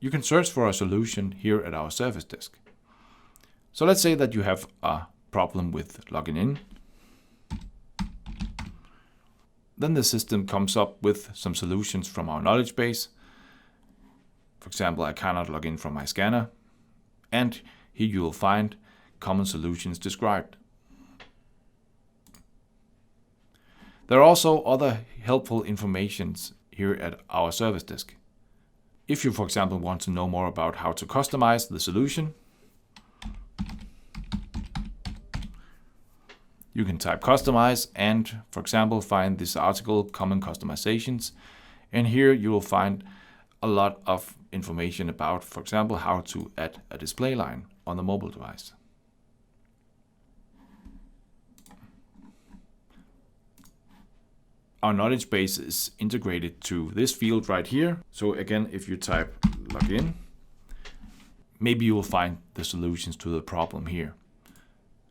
you can search for a solution here at our service desk. So let's say that you have a problem with logging in. Then the system comes up with some solutions from our knowledge base. For example, I cannot log in from my scanner. And here you will find common solutions described. There are also other helpful informations here at our service desk. If you, for example, want to know more about how to customize the solution, you can type customize and, for example, find this article, common customizations. And here you will find a lot of information about, for example, how to add a display line on the mobile device. Our knowledge base is integrated to this field right here. So again, if you type login, maybe you will find the solutions to the problem here.